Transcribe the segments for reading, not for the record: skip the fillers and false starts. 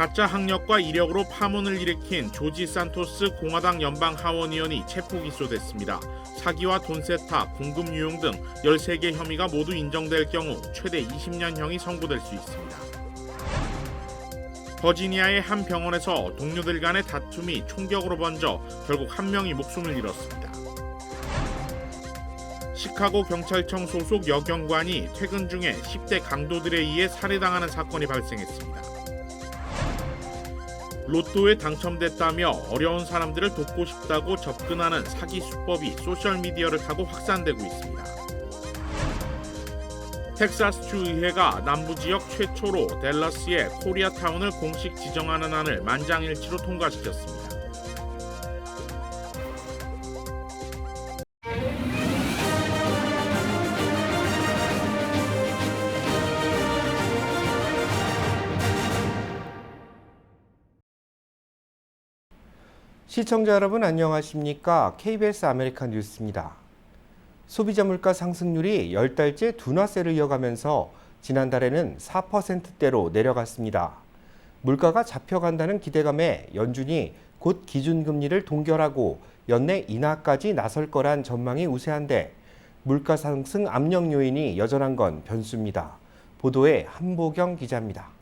가짜 학력과 이력으로 파문을 일으킨 조지 산토스 공화당 연방 하원의원이 체포 기소됐습니다. 사기와 돈 세탁, 공금 유용 등 13개 혐의가 모두 인정될 경우 최대 20년형이 선고될 수 있습니다. 버지니아의 한 병원에서 동료들 간의 다툼이 총격으로 번져 결국 한 명이 목숨을 잃었습니다. 시카고 경찰청 소속 여경관이 퇴근 중에 10대 강도들에 의해 살해당하는 사건이 발생했습니다. 로또에 당첨됐다며 어려운 사람들을 돕고 싶다고 접근하는 사기 수법이 소셜미디어를 타고 확산되고 있습니다. 텍사스주 의회가 남부지역 최초로 댈러스의 코리아타운을 공식 지정하는 안을 만장일치로 통과시켰습니다. 시청자 여러분 안녕하십니까? KBS 아메리칸 뉴스입니다. 소비자 물가 상승률이 10달째 둔화세를 이어가면서 지난달에는 4%대로 내려갔습니다. 물가가 잡혀간다는 기대감에 연준이 곧 기준금리를 동결하고 연내 인하까지 나설 거란 전망이 우세한데 물가 상승 압력 요인이 여전한 건 변수입니다. 보도에 한보경 기자입니다.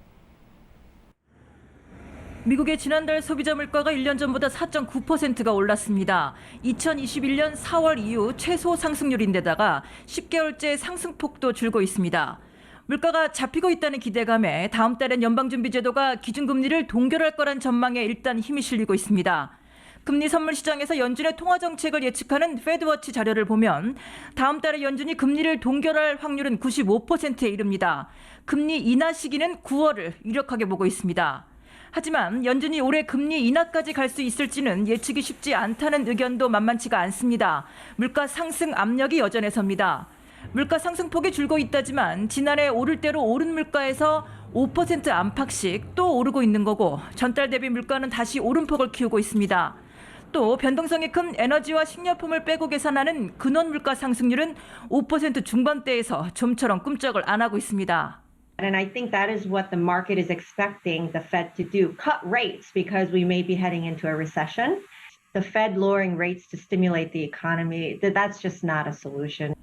미국의 지난달 소비자 물가가 1년 전보다 4.9%가 올랐습니다. 2021년 4월 이후 최소 상승률인데다가 10개월째 상승폭도 줄고 있습니다. 물가가 잡히고 있다는 기대감에 다음 달엔 연방준비제도가 기준금리를 동결할 거란 전망에 일단 힘이 실리고 있습니다. 금리 선물 시장에서 연준의 통화 정책을 예측하는 페드워치 자료를 보면 다음 달에 연준이 금리를 동결할 확률은 95%에 이릅니다. 금리 인하 시기는 9월을 유력하게 보고 있습니다. 하지만 연준이 올해 금리 인하까지 갈 수 있을지는 예측이 쉽지 않다는 의견도 만만치가 않습니다. 물가 상승 압력이 여전해서입니다. 물가 상승폭이 줄고 있다지만 지난해 오를 대로 오른 물가에서 5% 안팎씩 또 오르고 있는 거고 전달 대비 물가는 다시 오름폭을 키우고 있습니다. 또 변동성이 큰 에너지와 식료품을 빼고 계산하는 근원 물가 상승률은 5% 중반대에서 좀처럼 꿈쩍을 안 하고 있습니다. And I think that is what the market is expecting the Fed to do, cut rates because we may be heading into a recession. The Fed lowering rates to stimulate the economy, that's just not a solution.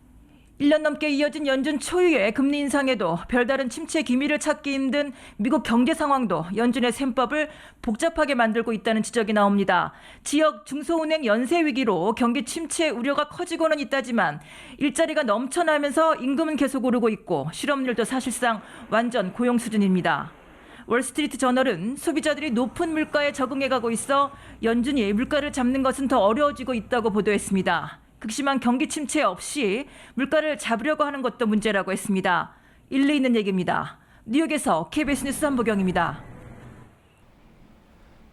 1년 넘게 이어진 연준 초유의 금리 인상에도 별다른 침체 기미를 찾기 힘든 미국 경제 상황도 연준의 셈법을 복잡하게 만들고 있다는 지적이 나옵니다. 지역 중소은행 연쇄 위기로 경기 침체 우려가 커지고는 있다지만 일자리가 넘쳐나면서 임금은 계속 오르고 있고 실업률도 사실상 완전 고용 수준입니다. 월스트리트 저널은 소비자들이 높은 물가에 적응해가고 있어 연준이 물가를 잡는 것은 더 어려워지고 있다고 보도했습니다. 극심한 경기 침체 없이 물가를 잡으려고 하는 것도 문제라고 했습니다. 일리 있는 얘기입니다. 뉴욕에서 KBS 뉴스 한보경입니다.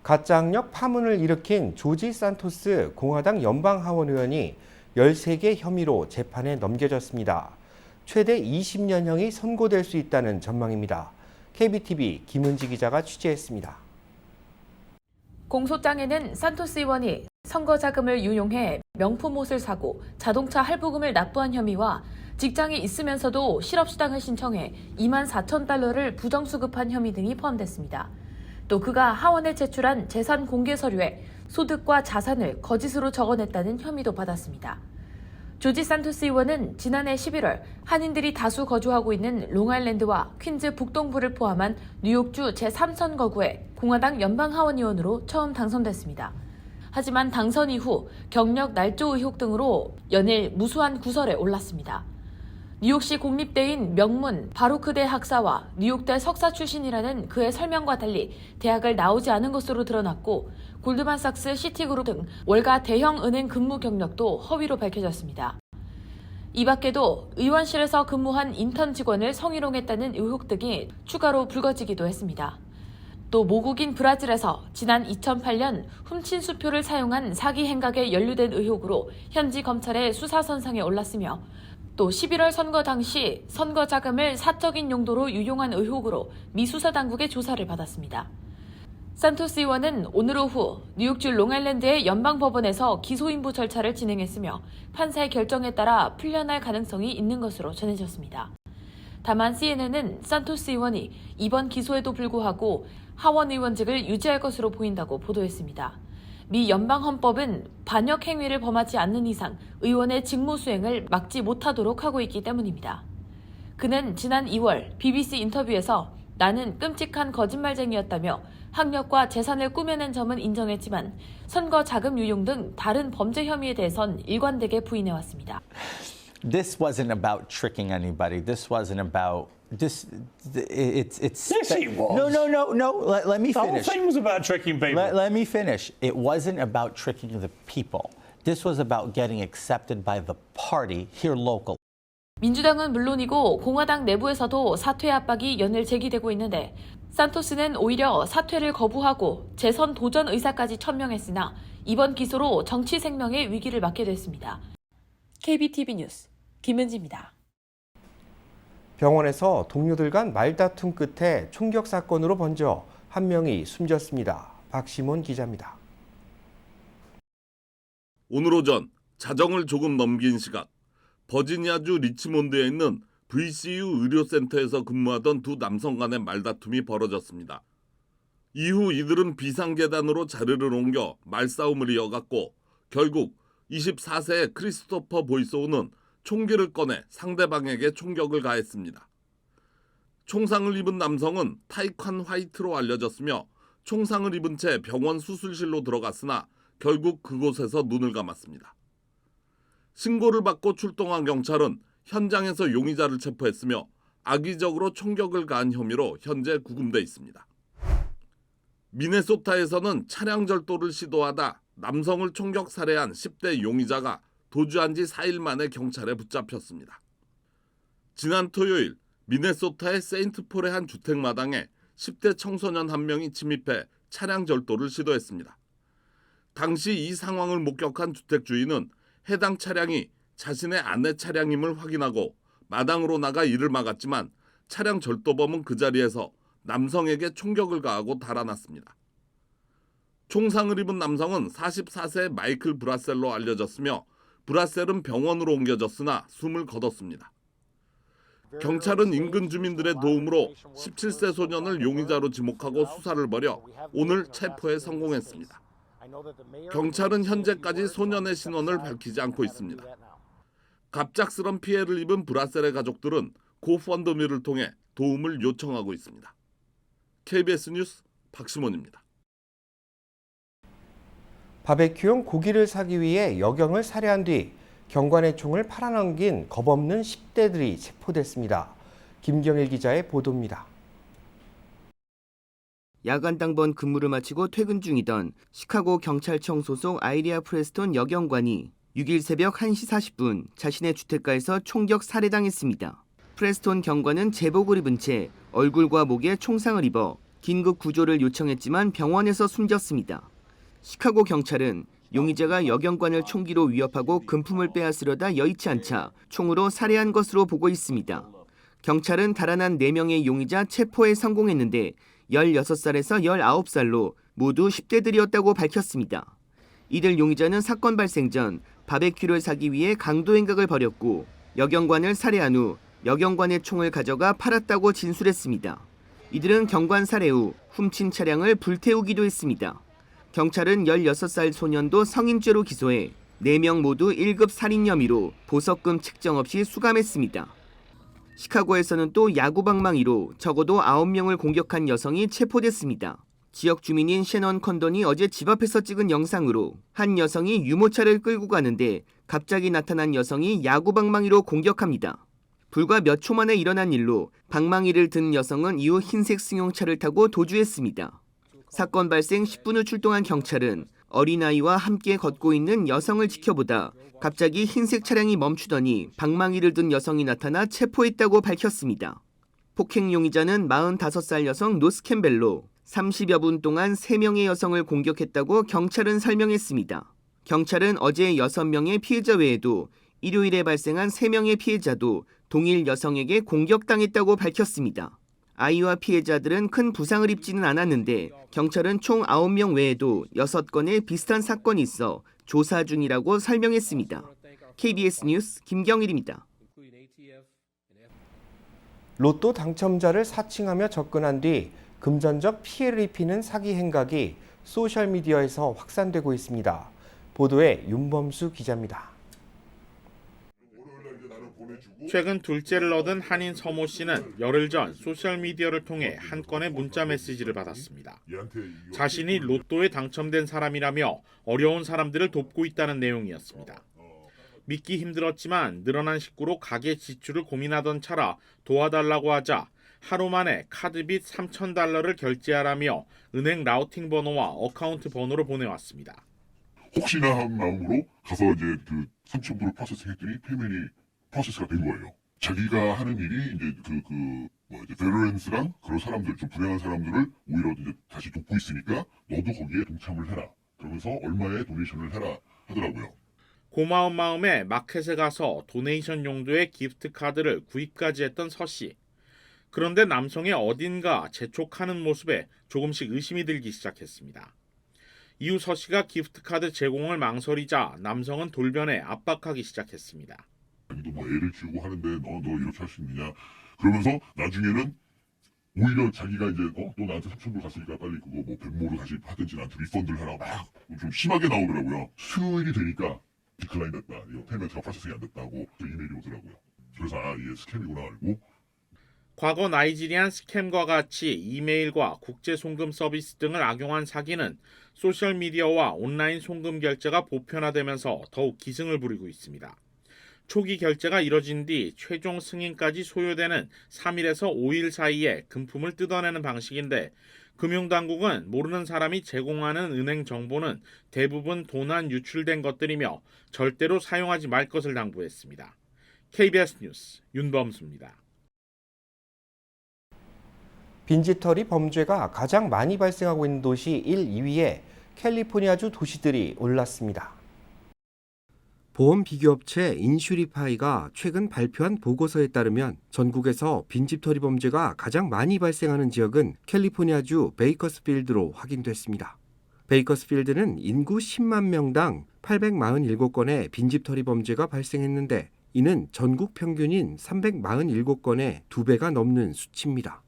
가짜 학력 파문을 일으킨 조지 산토스 공화당 연방하원 의원이 13개 혐의로 재판에 넘겨졌습니다. 최대 20년형이 선고될 수 있다는 전망입니다. KBTV 김은지 기자가 취재했습니다. 공소장에는 산토스 의원이 선거 자금을 유용해 명품 옷을 사고 자동차 할부금을 납부한 혐의와 직장이 있으면서도 실업수당을 신청해 24,000달러를 부정수급한 혐의 등이 포함됐습니다. 또 그가 하원에 제출한 재산 공개 서류에 소득과 자산을 거짓으로 적어냈다는 혐의도 받았습니다. 조지 산토스 의원은 지난해 11월 한인들이 다수 거주하고 있는 롱아일랜드와 퀸즈 북동부를 포함한 뉴욕주 제3선거구에 공화당 연방하원의원으로 처음 당선됐습니다. 하지만 당선 이후 경력 날조 의혹 등으로 연일 무수한 구설에 올랐습니다. 뉴욕시 공립대인 명문 바로크대 학사와 뉴욕대 석사 출신이라는 그의 설명과 달리 대학을 나오지 않은 것으로 드러났고 골드만삭스, 시티그룹 등 월가 대형 은행 근무 경력도 허위로 밝혀졌습니다. 이 밖에도 의원실에서 근무한 인턴 직원을 성희롱했다는 의혹 등이 추가로 불거지기도 했습니다. 또 모국인 브라질에서 지난 2008년 훔친 수표를 사용한 사기 행각에 연루된 의혹으로 현지 검찰의 수사선상에 올랐으며 또 11월 선거 당시 선거 자금을 사적인 용도로 유용한 의혹으로 미 수사당국의 조사를 받았습니다. 산토스 의원은 오늘 오후 뉴욕주 롱아일랜드의 연방법원에서 기소인부 절차를 진행했으며 판사의 결정에 따라 풀려날 가능성이 있는 것으로 전해졌습니다. 다만 CNN은 산토스 의원이 이번 기소에도 불구하고 하원 의원직을 유지할 것으로 보인다고 보도했습니다. 미 연방헌법은 반역 행위를 범하지 않는 이상 의원의 직무 수행을 막지 못하도록 하고 있기 때문입니다. 그는 지난 2월 BBC 인터뷰에서 나는 끔찍한 거짓말쟁이였다며 학력과 재산을 꾸며낸 점은 인정했지만 선거 자금 유용 등 다른 범죄 혐의에 대해선 일관되게 부인해왔습니다. This wasn't about tricking anybody. This wasn't about this. It's. Yes, it was. No. Let me The whole finish. thing was about tricking people. Let me finish. It wasn't about tricking the people. This was about getting accepted by the party here local. 민주당은 물론이고 공화당 내부에서도 사퇴 압박이 연일 제기되고 있는데 산토스는 오히려 사퇴를 거부하고 재선 도전 의사까지 천명했으나 이번 기소로 정치 생명의 위기를 맞게 됐습니다. KBTV 뉴스 김은지입니다. 병원에서 동료들 간 말다툼 끝에 총격 사건으로 번져 한 명이 숨졌습니다. 박시몬 기자입니다. 오늘 오전 자정을 조금 넘긴 시각 버지니아주 리치몬드에 있는 VCU 의료센터에서 근무하던 두 남성 간의 말다툼이 벌어졌습니다. 이후 이들은 비상계단으로 자리를 옮겨 말싸움을 이어갔고 결국 24세의 크리스토퍼 보이소우는 총기를 꺼내 상대방에게 총격을 가했습니다. 총상을 입은 남성은 타이칸 화이트로 알려졌으며 총상을 입은 채 병원 수술실로 들어갔으나 결국 그곳에서 눈을 감았습니다. 신고를 받고 출동한 경찰은 현장에서 용의자를 체포했으며 악의적으로 총격을 가한 혐의로 현재 구금돼 있습니다. 미네소타에서는 차량 절도를 시도하다 남성을 총격 살해한 10대 용의자가 도주한 지 4일 만에 경찰에 붙잡혔습니다. 지난 토요일 미네소타의 세인트폴의 한 주택마당에 10대 청소년 한 명이 침입해 차량 절도를 시도했습니다. 당시 이 상황을 목격한 주택 주인은 해당 차량이 자신의 아내 차량임을 확인하고 마당으로 나가 이를 막았지만 차량 절도범은 그 자리에서 남성에게 총격을 가하고 달아났습니다. 총상을 입은 남성은 44세의 마이클 브라셀로 알려졌으며 브라셀은 병원으로 옮겨졌으나 숨을 거뒀습니다. 경찰은 인근 주민들의 도움으로 17세 소년을 용의자로 지목하고 수사를 벌여 오늘 체포에 성공했습니다. 경찰은 현재까지 소년의 신원을 밝히지 않고 있습니다. 갑작스런 피해를 입은 브라셀의 가족들은 고펀드미를 통해 도움을 요청하고 있습니다. KBS 뉴스 박시몬입니다. 바베큐용 고기를 사기 위해 여경을 살해한 뒤 경관의 총을 팔아넘긴 겁없는 10대들이 체포됐습니다. 김경일 기자의 보도입니다. 야간 당번 근무를 마치고 퇴근 중이던 시카고 경찰청 소속 아이리아 프레스톤 여경관이 6일 새벽 1시 40분 자신의 주택가에서 총격 살해당했습니다. 프레스톤 경관은 제복을 입은 채 얼굴과 목에 총상을 입어 긴급 구조를 요청했지만 병원에서 숨졌습니다. 시카고 경찰은 용의자가 여경관을 총기로 위협하고 금품을 빼앗으려다 여의치 않자 총으로 살해한 것으로 보고 있습니다. 경찰은 달아난 4명의 용의자 체포에 성공했는데 16살에서 19살로 모두 10대들이었다고 밝혔습니다. 이들 용의자는 사건 발생 전 바베큐를 사기 위해 강도 행각을 벌였고 여경관을 살해한 후 여경관의 총을 가져가 팔았다고 진술했습니다. 이들은 경관 살해 후 훔친 차량을 불태우기도 했습니다. 경찰은 16살 소년도 성인죄로 기소해 4명 모두 1급 살인 혐의로 보석금 책정 없이 수감했습니다. 시카고에서는 또 야구방망이로 적어도 9명을 공격한 여성이 체포됐습니다. 지역 주민인 셰넌 컨던이 어제 집 앞에서 찍은 영상으로 한 여성이 유모차를 끌고 가는데 갑자기 나타난 여성이 야구방망이로 공격합니다. 불과 몇 초 만에 일어난 일로 방망이를 든 여성은 이후 흰색 승용차를 타고 도주했습니다. 사건 발생 10분 후 출동한 경찰은 어린아이와 함께 걷고 있는 여성을 지켜보다 갑자기 흰색 차량이 멈추더니 방망이를 든 여성이 나타나 체포했다고 밝혔습니다. 폭행 용의자는 45살 여성 노스 캠벨로 30여 분 동안 3명의 여성을 공격했다고 경찰은 설명했습니다. 경찰은 어제 6명의 피해자 외에도 일요일에 발생한 3명의 피해자도 동일 여성에게 공격당했다고 밝혔습니다. 아이와 피해자들은 큰 부상을 입지는 않았는데 경찰은 총 9명 외에도 6건의 비슷한 사건이 있어 조사 중이라고 설명했습니다. KBS 뉴스 김경일입니다. 로또 당첨자를 사칭하며 접근한 뒤 금전적 피해를 입히는 사기 행각이 소셜미디어에서 확산되고 있습니다. 보도에 윤범수 기자입니다. 최근 둘째를 얻은 한인 서모 씨는 열흘 전 소셜미디어를 통해 한 건의 문자 메시지를 받았습니다. 자신이 로또에 당첨된 사람이라며 어려운 사람들을 돕고 있다는 내용이었습니다. 믿기 힘들었지만 늘어난 식구로 가계 지출을 고민하던 차라 도와달라고 하자 하루 만에 카드빚 $3,000를 결제하라며 은행 라우팅 번호와 어카운트 번호를 보내왔습니다. 혹시나 한 마음으로 가서 이제 그 3,000불을 프로세싱했더니 페이먼이 프로세스가 된 거예요. 자기가 하는 일이 이제 이제 베러런스랑 그런 사람들, 좀 불행한 사람들을 오히려 이제 다시 돕고 있으니까 너도 거기에 동참을 해라. 그러면서 얼마의 도네이션을 해라 하더라고요. 고마운 마음에 마켓에 가서 도네이션 용도의 기프트 카드를 구입까지 했던 서 씨. 그런데 남성의 어딘가 재촉하는 모습에 조금씩 의심이 들기 시작했습니다. 이후 서 씨가 기프트 카드 제공을 망설이자 남성은 돌변해 압박하기 시작했습니다. 너 뭐 애를 키우고 하는데 너 이렇게 할 수 있느냐. 그러면서 나중에는 오히려 자기가 이제 너 나한테 3,000불 갔으니까 빨리 그거 뭐 백모로 다시 하든지 나한테 리펀드를 하라고 막 좀 심하게 나오더라고요. 수요일이 되니까 디클라인 됐다. 이거 페이먼트가 프로세싱이 안 됐다고 이메일이 오더라고요. 그래서 이게 스캠이구나 알고. 과거 나이지리안 스캠과 같이 이메일과 국제 송금 서비스 등을 악용한 사기는 소셜미디어와 온라인 송금 결제가 보편화되면서 더욱 기승을 부리고 있습니다. 초기 결제가 이뤄진 뒤 최종 승인까지 소요되는 3일에서 5일 사이에 금품을 뜯어내는 방식인데 금융당국은 모르는 사람이 제공하는 은행 정보는 대부분 도난 유출된 것들이며 절대로 사용하지 말 것을 당부했습니다. KBS 뉴스 윤범수입니다. 빈집털이 범죄가 가장 많이 발생하고 있는 도시 1, 2위에 캘리포니아주 도시들이 올랐습니다. 보험 비교업체 인슈리파이가 최근 발표한 보고서에 따르면 전국에서 빈집털이 범죄가 가장 많이 발생하는 지역은 캘리포니아주 베이커스필드로 확인됐습니다. 베이커스필드는 인구 10만 명당 847건의 빈집털이 범죄가 발생했는데 이는 전국 평균인 347건의 2배가 넘는 수치입니다.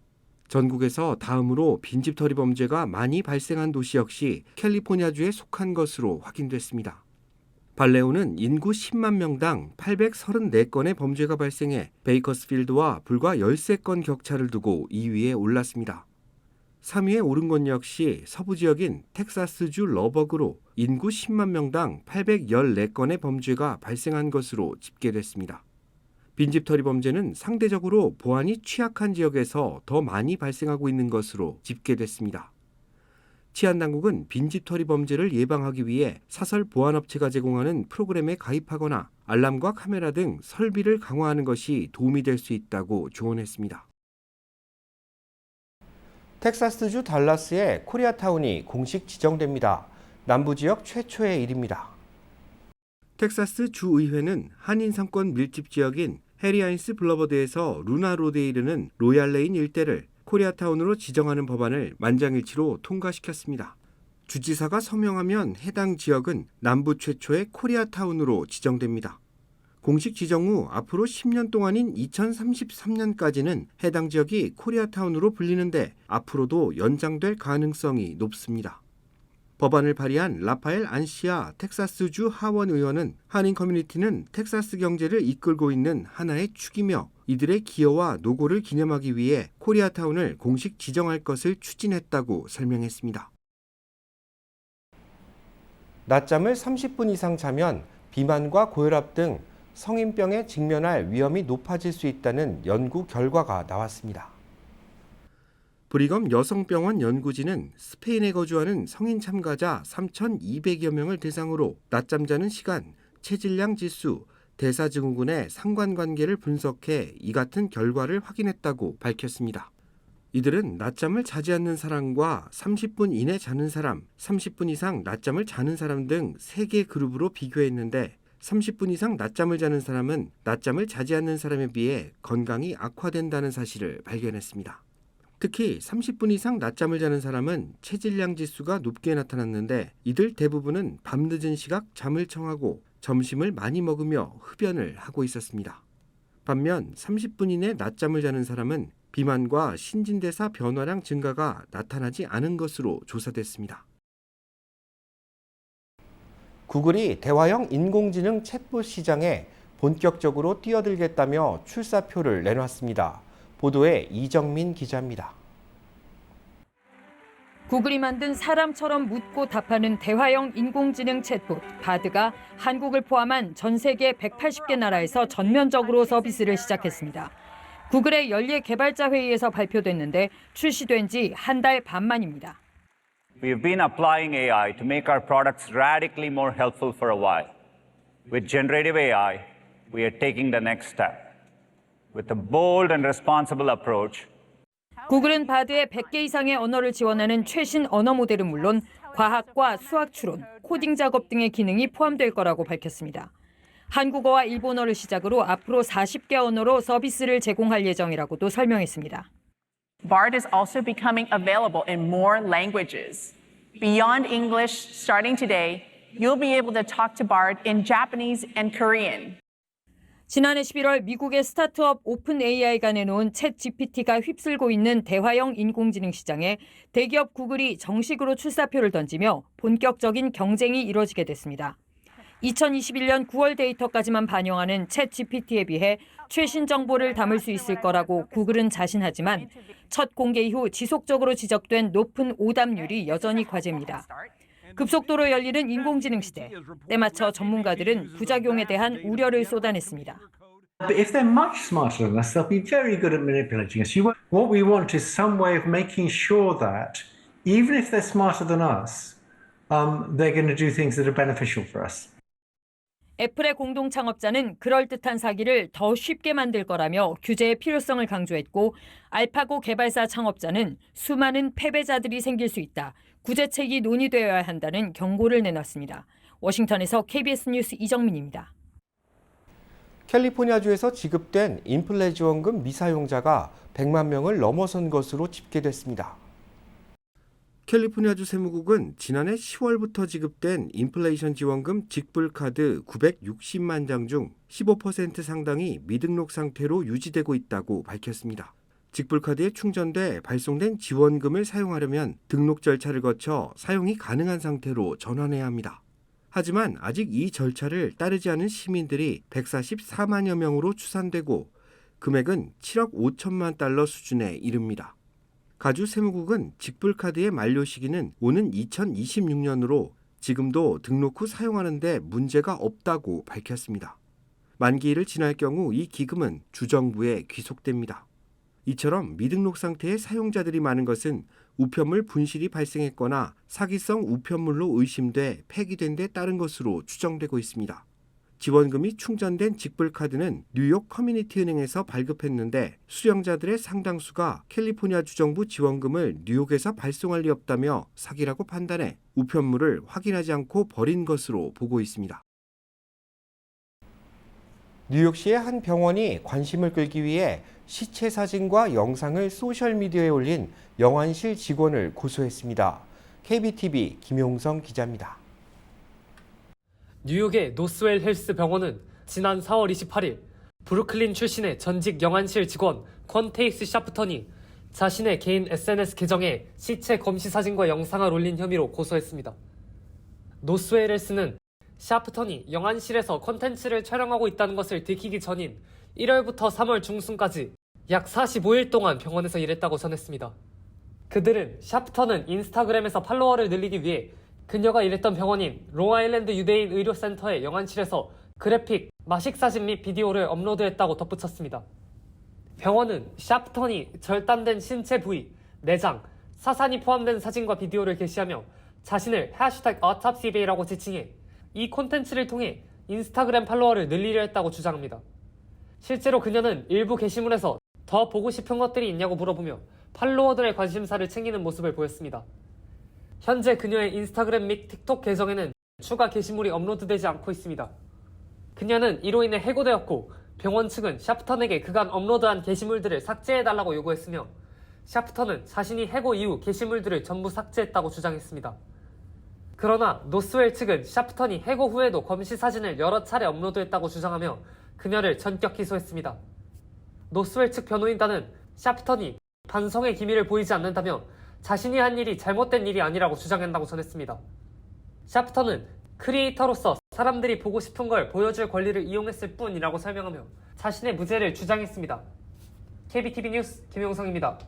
전국에서 다음으로 빈집털이 범죄가 많이 발생한 도시 역시 캘리포니아주에 속한 것으로 확인됐습니다. 발레오는 인구 10만 명당 834건의 범죄가 발생해 베이커스필드와 불과 13건 격차를 두고 2위에 올랐습니다. 3위에 오른 건 역시 서부 지역인 텍사스주 러버그로 인구 10만 명당 814건의 범죄가 발생한 것으로 집계됐습니다. 빈집털이 범죄는 상대적으로 보안이 취약한 지역에서 더 많이 발생하고 있는 것으로 집계됐습니다. 치안당국은 빈집털이 범죄를 예방하기 위해 사설 보안업체가 제공하는 프로그램에 가입하거나 알람과 카메라 등 설비를 강화하는 것이 도움이 될 수 있다고 조언했습니다. 텍사스주 달라스의 코리아타운이 공식 지정됩니다. 남부지역 최초의 일입니다. 텍사스 주의회는 한인 상권 밀집 지역인 해리하인스 블러버드에서 루나로드에 이르는 로얄레인 일대를 코리아타운으로 지정하는 법안을 만장일치로 통과시켰습니다. 주지사가 서명하면 해당 지역은 남부 최초의 코리아타운으로 지정됩니다. 공식 지정 후 앞으로 10년 동안인 2033년까지는 해당 지역이 코리아타운으로 불리는데 앞으로도 연장될 가능성이 높습니다. 법안을 발의한 라파엘 안시아 텍사스주 하원 의원은 한인 커뮤니티는 텍사스 경제를 이끌고 있는 하나의 축이며 이들의 기여와 노고를 기념하기 위해 코리아타운을 공식 지정할 것을 추진했다고 설명했습니다. 낮잠을 30분 이상 자면 비만과 고혈압 등 성인병에 직면할 위험이 높아질 수 있다는 연구 결과가 나왔습니다. 브리검 여성병원 연구진은 스페인에 거주하는 성인 참가자 3,200여 명을 대상으로 낮잠 자는 시간, 체질량 지수, 대사증후군의 상관관계를 분석해 이 같은 결과를 확인했다고 밝혔습니다. 이들은 낮잠을 자지 않는 사람과 30분 이내 자는 사람, 30분 이상 낮잠을 자는 사람 등 3개 그룹으로 비교했는데 30분 이상 낮잠을 자는 사람은 낮잠을 자지 않는 사람에 비해 건강이 악화된다는 사실을 발견했습니다. 특히 30분 이상 낮잠을 자는 사람은 체질량 지수가 높게 나타났는데 이들 대부분은 밤늦은 시각 잠을 청하고 점심을 많이 먹으며 흡연을 하고 있었습니다. 반면 30분 이내 낮잠을 자는 사람은 비만과 신진대사 변화량 증가가 나타나지 않은 것으로 조사됐습니다. 구글이 대화형 인공지능 챗봇 시장에 본격적으로 뛰어들겠다며 출사표를 내놨습니다. 보도에 이정민 기자입니다. 구글이 만든 사람처럼 묻고 답하는 대화형 인공지능 챗봇 바드가 한국을 포함한 전 세계 180개 나라에서 전면적으로 서비스를 시작했습니다. 구글의 연례 개발자 회의에서 발표됐는데 출시된 지 한 달 반 만입니다. We've been applying AI to make our products radically more helpful for a while. With generative AI, we are taking the next step. With a bold and responsible approach, 구글은 바드에 100개 이상의 언어를 지원하는 최신 언어 모델은 물론 과학과 수학 추론, 코딩 작업 등의 기능이 포함될 거라고 밝혔습니다. 한국어와 일본어를 시작으로 앞으로 40개 언어로 서비스를 제공할 예정이라고도 설명했습니다. Bard is also becoming available in more languages. Beyond English, starting today, you'll be able to talk to Bard in Japanese and Korean. 지난해 11월 미국의 스타트업 오픈 AI가 내놓은 챗 GPT가 휩쓸고 있는 대화형 인공지능 시장에 대기업 구글이 정식으로 출사표를 던지며 본격적인 경쟁이 이뤄지게 됐습니다. 2021년 9월 데이터까지만 반영하는 챗 GPT에 비해 최신 정보를 담을 수 있을 거라고 구글은 자신하지만 첫 공개 이후 지속적으로 지적된 높은 오답률이 여전히 과제입니다. 급속도로 열리는 인공지능 시대, 때맞춰 전문가들은 부작용에 대한 우려를 쏟아냈습니다. But if they're much smarter than us, they'll be very good at manipulating us. What we want is some way of making sure that even if they're smarter than us, they're going to do things that are beneficial for us. 애플의 공동 창업자는 그럴듯한 사기를 더 쉽게 만들 거라며 규제의 필요성을 강조했고 알파고 개발사 창업자는 수많은 패배자들이 생길 수 있다. 구제책이 논의되어야 한다는 경고를 내놨습니다. 워싱턴에서 KBS 뉴스 이정민입니다. 캘리포니아주에서 지급된 인플레 지원금 미사용자가 100만 명을 넘어선 것으로 집계됐습니다. 캘리포니아주 세무국은 지난해 10월부터 지급된 인플레이션 지원금 직불카드 960만 장 중 15% 상당이 미등록 상태로 유지되고 있다고 밝혔습니다. 직불카드에 충전돼 발송된 지원금을 사용하려면 등록 절차를 거쳐 사용이 가능한 상태로 전환해야 합니다. 하지만 아직 이 절차를 따르지 않은 시민들이 144만여 명으로 추산되고 금액은 7억 5천만 달러 수준에 이릅니다. 가주 세무국은 직불카드의 만료 시기는 오는 2026년으로 지금도 등록 후 사용하는 데 문제가 없다고 밝혔습니다. 만기일을 지날 경우 이 기금은 주정부에 귀속됩니다. 이처럼 미등록 상태의 사용자들이 많은 것은 우편물 분실이 발생했거나 사기성 우편물로 의심돼 폐기된 데 따른 것으로 추정되고 있습니다. 지원금이 충전된 직불카드는 뉴욕 커뮤니티 은행에서 발급했는데 수령자들의 상당수가 캘리포니아 주정부 지원금을 뉴욕에서 발송할 리 없다며 사기라고 판단해 우편물을 확인하지 않고 버린 것으로 보고 있습니다. 뉴욕시의 한 병원이 관심을 끌기 위해 시체 사진과 영상을 소셜미디어에 올린 영안실 직원을 고소했습니다. KBTV 김용성 기자입니다. 뉴욕의 노스웰 헬스 병원은 지난 4월 28일 브루클린 출신의 전직 영안실 직원 퀀테이스 샤프턴이 자신의 개인 SNS 계정에 시체 검시 사진과 영상을 올린 혐의로 고소했습니다. 노스웰 헬스는 샤프턴이 영안실에서 콘텐츠를 촬영하고 있다는 것을 들키기 전인 1월부터 3월 중순까지 약 45일 동안 병원에서 일했다고 전했습니다. 그들은 샤프턴은 인스타그램에서 팔로워를 늘리기 위해 그녀가 일했던 병원인 롱아일랜드 유대인 의료센터의 영안실에서 그래픽, 마식사진 및 비디오를 업로드했다고 덧붙였습니다. 병원은 샤프턴이 절단된 신체 부위, 내장, 사산이 포함된 사진과 비디오를 게시하며 자신을 #autopsybay라고 지칭해 이 콘텐츠를 통해 인스타그램 팔로워를 늘리려 했다고 주장합니다. 실제로 그녀는 일부 게시물에서 더 보고 싶은 것들이 있냐고 물어보며 팔로워들의 관심사를 챙기는 모습을 보였습니다. 현재 그녀의 인스타그램 및 틱톡 계정에는 추가 게시물이 업로드되지 않고 있습니다. 그녀는 이로 인해 해고되었고 병원 측은 샤프턴에게 그간 업로드한 게시물들을 삭제해달라고 요구했으며 샤프턴은 자신이 해고 이후 게시물들을 전부 삭제했다고 주장했습니다. 그러나 노스웰 측은 샤프턴이 해고 후에도 검시 사진을 여러 차례 업로드했다고 주장하며 그녀를 전격 기소했습니다. 노스웰 측 변호인단은 샤프턴이 반성의 기미를 보이지 않는다며 자신이 한 일이 잘못된 일이 아니라고 주장한다고 전했습니다. 샤프턴은 크리에이터로서 사람들이 보고 싶은 걸 보여줄 권리를 이용했을 뿐이라고 설명하며 자신의 무죄를 주장했습니다. KBTV 뉴스 김용성입니다.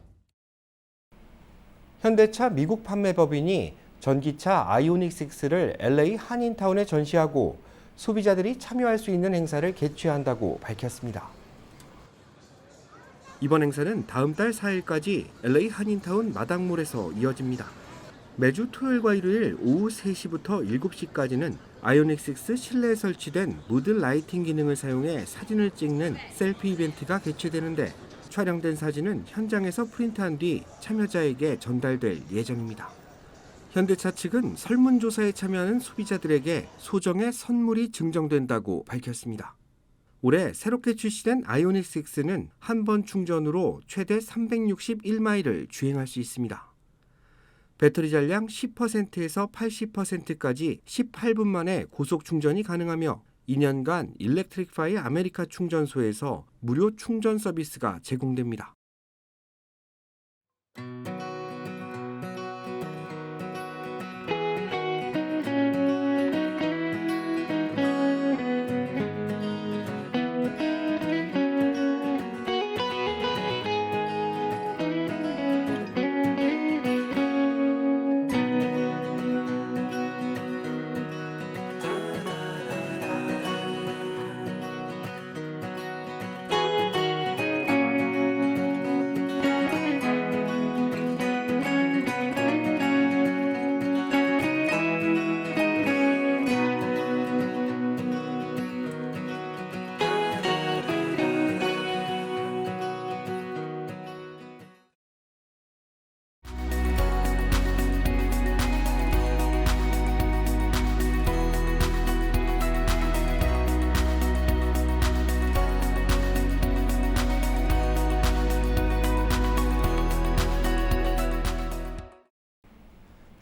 현대차 미국 판매법인이 전기차 아이오닉 6를 LA 한인타운에 전시하고 소비자들이 참여할 수 있는 행사를 개최한다고 밝혔습니다. 이번 행사는 다음 달 4일까지 LA 한인타운 마당몰에서 이어집니다. 매주 토요일과 일요일 오후 3시부터 7시까지는 아이오닉 6 실내에 설치된 무드 라이팅 기능을 사용해 사진을 찍는 셀피 이벤트가 개최되는데 촬영된 사진은 현장에서 프린트한 뒤 참여자에게 전달될 예정입니다. 현대차 측은 설문조사에 참여하는 소비자들에게 소정의 선물이 증정된다고 밝혔습니다. 올해 새롭게 출시된 아이오닉 6는 한 번 충전으로 최대 361마일을 주행할 수 있습니다. 배터리 잔량 10%에서 80%까지 18분 만에 고속 충전이 가능하며 2년간 일렉트릭파이 아메리카 충전소에서 무료 충전 서비스가 제공됩니다.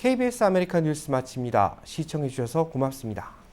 KBS 아메리카 뉴스 마칩니다. 시청해 주셔서 고맙습니다.